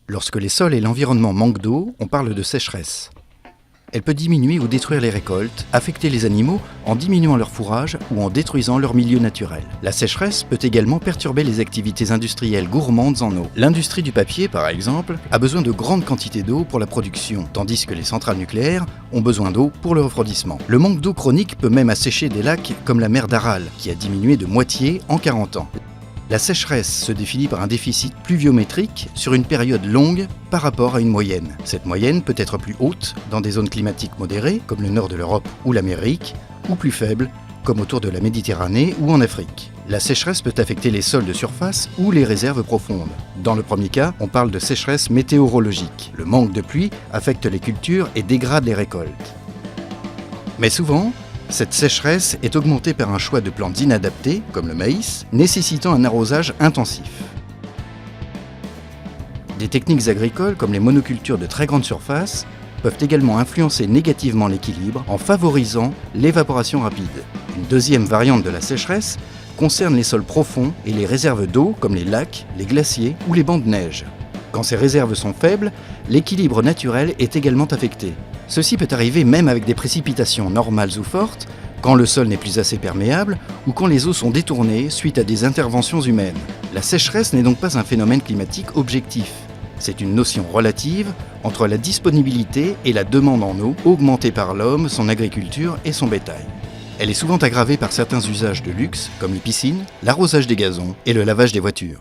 Lorsque les sols et l'environnement manquent d'eau, on parle de sécheresse. Elle peut diminuer ou détruire les récoltes, affecter les animaux en diminuant leur fourrage ou en détruisant leur milieu naturel. La sécheresse peut également perturber les activités industrielles gourmandes en eau. L'industrie du papier, par exemple, a besoin de grandes quantités d'eau pour la production, tandis que les centrales nucléaires ont besoin d'eau pour le refroidissement. Le manque d'eau chronique peut même assécher des lacs comme la mer d'Aral, qui a diminué de moitié en 40 ans. La sécheresse se définit par un déficit pluviométrique sur une période longue par rapport à une moyenne. Cette moyenne peut être plus haute dans des zones climatiques modérées, comme le nord de l'Europe ou l'Amérique, ou plus faible, comme autour de la Méditerranée ou en Afrique. La sécheresse peut affecter les sols de surface ou les réserves profondes. Dans le premier cas, on parle de sécheresse météorologique. Le manque de pluie affecte les cultures et dégrade les récoltes. Mais souvent, cette sécheresse est augmentée par un choix de plantes inadaptées, comme le maïs, nécessitant un arrosage intensif. Des techniques agricoles, comme les monocultures de très grande surface, peuvent également influencer négativement l'équilibre en favorisant l'évaporation rapide. Une deuxième variante de la sécheresse concerne les sols profonds et les réserves d'eau, comme les lacs, les glaciers ou les bancs de neige. Quand ces réserves sont faibles, l'équilibre naturel est également affecté. Ceci peut arriver même avec des précipitations normales ou fortes, quand le sol n'est plus assez perméable ou quand les eaux sont détournées suite à des interventions humaines. La sécheresse n'est donc pas un phénomène climatique objectif. C'est une notion relative entre la disponibilité et la demande en eau augmentée par l'homme, son agriculture et son bétail. Elle est souvent aggravée par certains usages de luxe, comme les piscines, l'arrosage des gazons et le lavage des voitures.